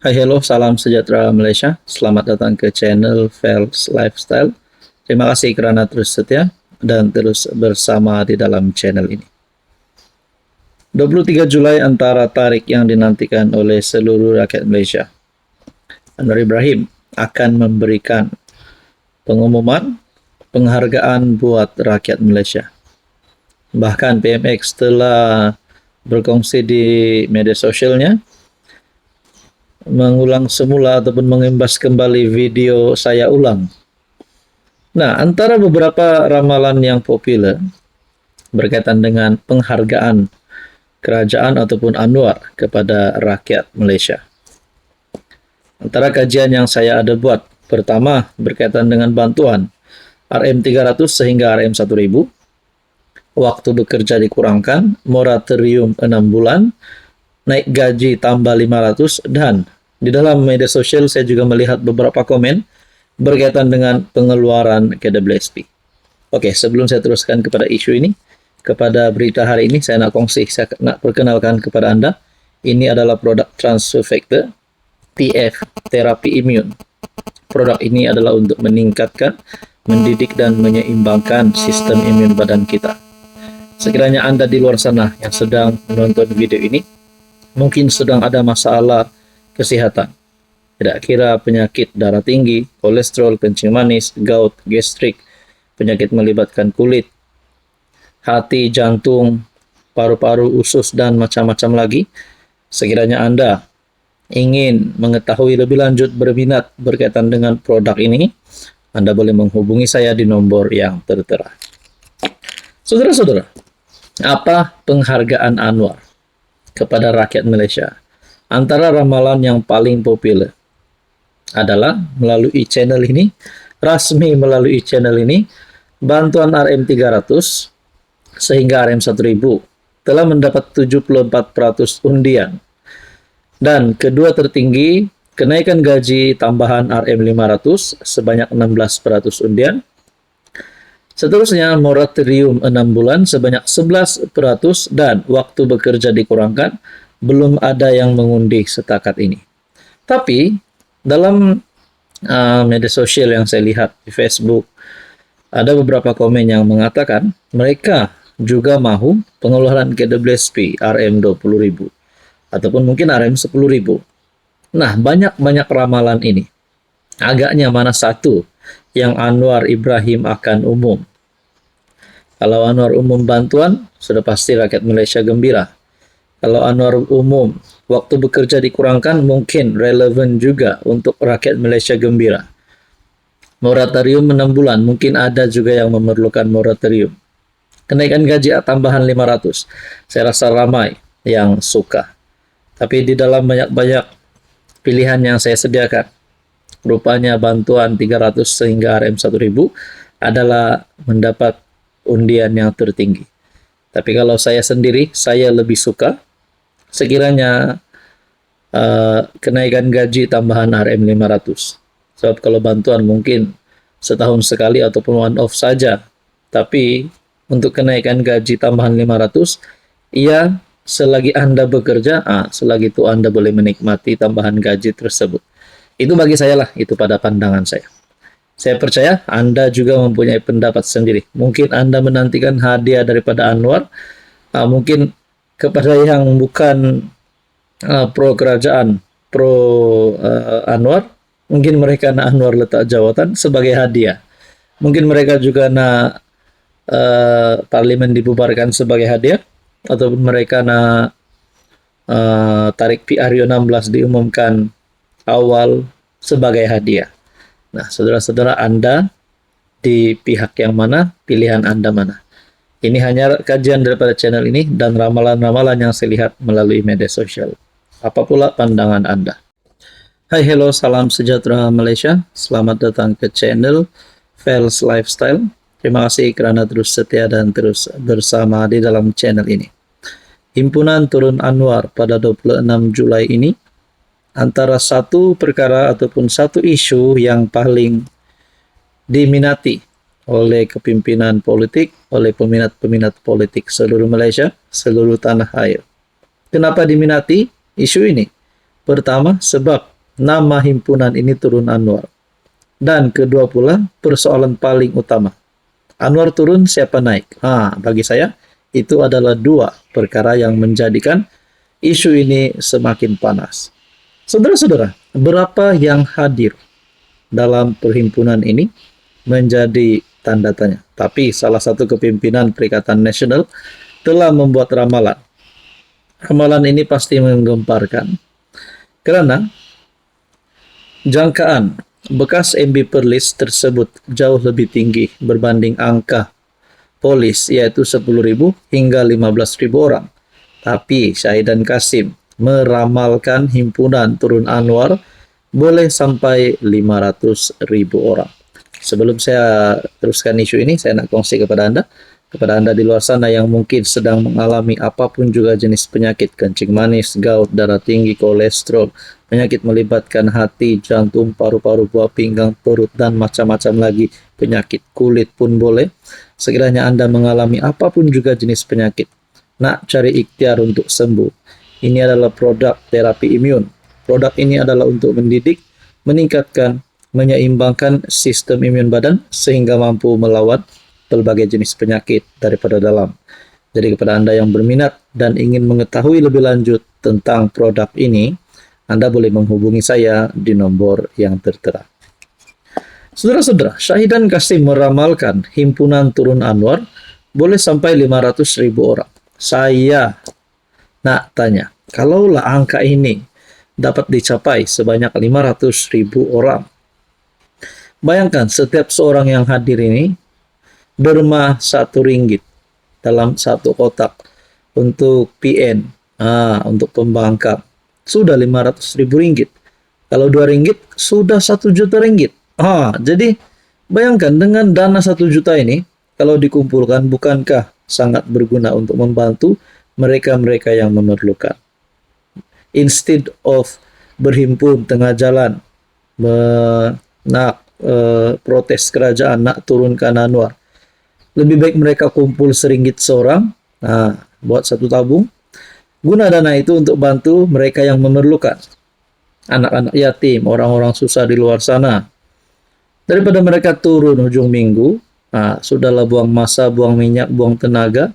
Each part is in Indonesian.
Hai, hello, salam sejahtera Malaysia. Selamat datang ke channel Fels Lifestyle. Terima kasih kerana terus setia dan terus bersama di dalam channel ini. 23 Julai antara tarik yang dinantikan oleh seluruh rakyat Malaysia. Anwar Ibrahim akan memberikan pengumuman penghargaan buat rakyat Malaysia. Bahkan PMX telah berkongsi di media sosialnya mengulang semula ataupun mengimbas kembali video saya ulang. Nah, antara beberapa ramalan yang populer berkaitan dengan penghargaan kerajaan ataupun Anwar kepada rakyat Malaysia. Antara kajian yang saya ada buat, pertama berkaitan dengan bantuan RM300 sehingga RM1000, waktu bekerja dikurangkan, moratorium 6 bulan, naik gaji tambah 500, dan di dalam media sosial saya juga melihat beberapa komen berkaitan dengan pengeluaran KWSP. Oke, sebelum saya teruskan kepada isu ini, kepada berita hari ini, saya nak perkenalkan kepada anda. Ini adalah produk Transfer Factor TF, terapi imun. Produk ini adalah untuk meningkatkan, mendidik dan menyeimbangkan sistem imun badan kita. Sekiranya anda di luar sana yang sedang menonton video ini, mungkin sedang ada masalah kesehatan, tidak kira penyakit darah tinggi, kolesterol, kencing manis, gout, gastrik, penyakit melibatkan kulit, hati, jantung, paru-paru, usus, dan macam-macam lagi. Sekiranya anda ingin mengetahui lebih lanjut, berminat berkaitan dengan produk ini, anda boleh menghubungi saya di nomor yang tertera. Saudara-saudara, apa penghargaan Anwar kepada rakyat Malaysia? Antara ramalan yang paling populer adalah melalui channel ini, rasmi melalui channel ini, bantuan RM300 sehingga RM1000 telah mendapat 74% undian. Dan kedua tertinggi, kenaikan gaji tambahan RM500 sebanyak 16% undian. Seterusnya, moratorium 6 bulan sebanyak 11% dan waktu bekerja dikurangkan, belum ada yang mengundi setakat ini. Tapi dalam media sosial yang saya lihat di Facebook, ada beberapa komen yang mengatakan mereka juga mahu pengeluaran KWSP RM20.000 ataupun mungkin RM10.000. Nah, banyak ramalan ini. Agaknya mana satu yang Anwar Ibrahim akan umum? Kalau Anwar umum bantuan, sudah pasti rakyat Malaysia gembira. Kalau Anwar umum waktu bekerja dikurangkan, mungkin relevan juga untuk rakyat Malaysia gembira. Moratorium 6 bulan, mungkin ada juga yang memerlukan moratorium. Kenaikan gaji tambahan 500, saya rasa ramai yang suka. Tapi di dalam banyak pilihan yang saya sediakan, rupanya bantuan 300 sehingga RM1000 adalah mendapat undian yang tertinggi. Tapi kalau saya sendiri, saya lebih suka sekiranya kenaikan gaji tambahan RM500. Sebab kalau bantuan mungkin setahun sekali ataupun one off saja. Tapi untuk kenaikan gaji tambahan 500, iya, selagi Anda bekerja, selagi itu Anda boleh menikmati tambahan gaji tersebut. Itu bagi saya lah, itu pada pandangan saya. Saya percaya Anda juga mempunyai pendapat sendiri. Mungkin Anda menantikan hadiah daripada Anwar, mungkin kepada yang bukan pro kerajaan, pro Anwar, mungkin mereka nak Anwar letak jawatan sebagai hadiah. Mungkin mereka juga nak parlimen dibubarkan sebagai hadiah, ataupun mereka nak tarik PRU16 diumumkan awal sebagai hadiah. Nah, saudara-saudara, Anda di pihak yang mana? Pilihan Anda mana? Ini hanya kajian daripada channel ini dan ramalan-ramalan yang saya lihat melalui media sosial. Apa pula pandangan Anda? Hai, hello, salam sejahtera Malaysia. Selamat datang ke channel Fels Lifestyle. Terima kasih kerana terus setia dan terus bersama di dalam channel ini. Himpunan Turun Anwar pada 26 Julai ini, antara satu perkara ataupun satu isu yang paling diminati oleh kepimpinan politik, oleh peminat-peminat politik seluruh Malaysia, seluruh tanah air. Kenapa diminati isu ini? Pertama, sebab nama himpunan ini turun Anwar. Dan kedua pula, persoalan paling utama. Anwar turun, siapa naik? Bagi saya, itu adalah dua perkara yang menjadikan isu ini semakin panas. Saudara-saudara, berapa yang hadir dalam perhimpunan ini menjadi tanda tanya. Tapi salah satu kepimpinan Perikatan Nasional telah membuat ramalan. Ramalan ini pasti menggemparkan. Karena jangkaan bekas MB Perlis tersebut jauh lebih tinggi berbanding angka polis, yaitu 10.000 hingga 15.000 orang. Tapi Syahidan Kasim meramalkan himpunan turun Anwar boleh sampai 500.000 orang. Sebelum saya teruskan isu ini, saya nak kongsi kepada Anda di luar sana yang mungkin sedang mengalami apapun juga jenis penyakit, kencing manis, gout, darah tinggi, kolesterol, penyakit melibatkan hati, jantung, paru-paru, buah pinggang, perut, dan macam-macam lagi. Penyakit kulit pun boleh. Sekiranya Anda mengalami apapun juga jenis penyakit, nak cari ikhtiar untuk sembuh. Ini adalah produk terapi imun. Produk ini adalah untuk mendidik, meningkatkan, menyeimbangkan sistem imun badan sehingga mampu melawan berbagai jenis penyakit daripada dalam. Jadi kepada Anda yang berminat dan ingin mengetahui lebih lanjut tentang produk ini, Anda boleh menghubungi saya di nomor yang tertera. Saudara-saudara, Syahidan Kasim meramalkan himpunan turun Anwar boleh sampai 500.000 orang. Saya nak tanya, kalaulah angka ini dapat dicapai sebanyak 500.000 orang, bayangkan setiap seorang yang hadir ini derma RM1 dalam satu kotak untuk PN, untuk pembangkang sudah RM500.000. Kalau RM2 sudah RM1.000.000. Jadi bayangkan dengan dana 1 juta ini kalau dikumpulkan, bukankah sangat berguna untuk membantu mereka-mereka yang memerlukan. Instead of berhimpun tengah jalan nak protes kerajaan, nak turunkan Anwar, lebih baik mereka kumpul RM1 seorang, buat satu tabung, guna dana itu untuk bantu mereka yang memerlukan, anak-anak yatim, orang-orang susah di luar sana. Daripada mereka turun ujung minggu, sudahlah buang masa, buang minyak, buang tenaga,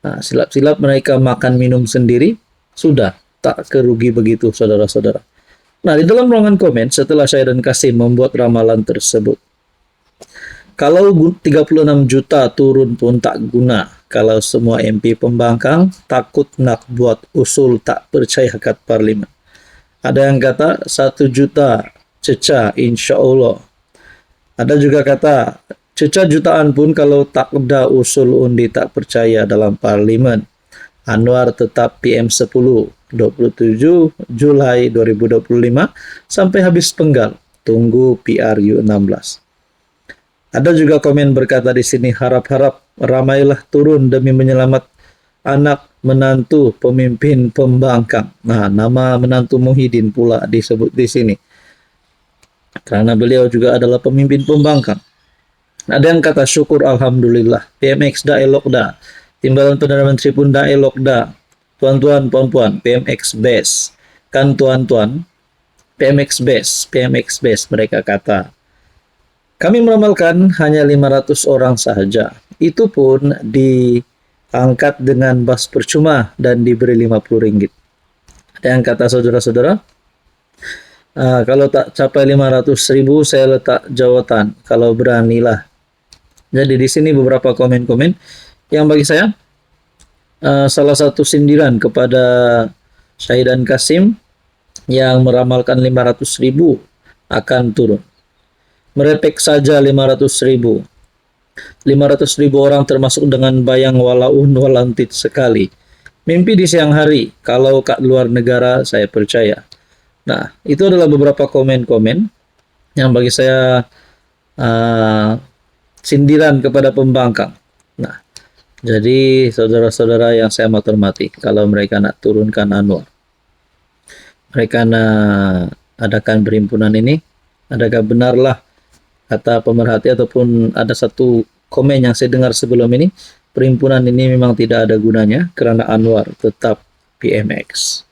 silap-silap mereka makan minum sendiri, sudah tak kerugi begitu saudara-saudara. Nah, di dalam ruangan komen setelah Syahidan Kasim membuat ramalan tersebut, kalau 36 juta turun pun tak guna kalau semua MP pembangkang takut nak buat usul tak percaya kat parlimen. Ada yang kata 1 juta cecah insya Allah. Ada juga kata cecah jutaan pun kalau tak ada usul undi tak percaya dalam parlimen, Anwar tetap PM10 27 Julai 2025 sampai habis penggal. Tunggu PRU 16. Ada juga komen berkata di sini, harap-harap ramailah turun demi menyelamat anak menantu pemimpin pembangkang. Nama menantu Muhyiddin pula disebut di sini, karena beliau juga adalah pemimpin pembangkang. Ada yang kata syukur alhamdulillah, PMX dah elok dah, timbalan Perdana Menteri pun dah elok dah. Tuan-tuan, puan-puan, PMX best. Kan tuan-tuan, PMX best, mereka kata. Kami meramalkan hanya 500 orang sahaja. Itu pun diangkat dengan bas percuma dan diberi RM50. Ada yang kata saudara-saudara, kalau tak capai 500.000 saya letak jawatan, kalau beranilah. Jadi di sini beberapa komen-komen yang bagi saya salah satu sindiran kepada Syahidan Kasim yang meramalkan 500.000 akan turun. Merepek saja 500.000. 500.000 orang termasuk dengan bayang walaun walantit sekali. Mimpi di siang hari, kalau kat luar negara saya percaya. Nah, itu adalah beberapa komen-komen yang bagi saya sindiran kepada pembangkang. Nah, jadi saudara-saudara yang saya hormati, kalau mereka nak turunkan Anwar, mereka nak adakan perhimpunan ini, adakah benarlah kata pemerhati ataupun ada satu komen yang saya dengar sebelum ini, perhimpunan ini memang tidak ada gunanya karena Anwar tetap PMX.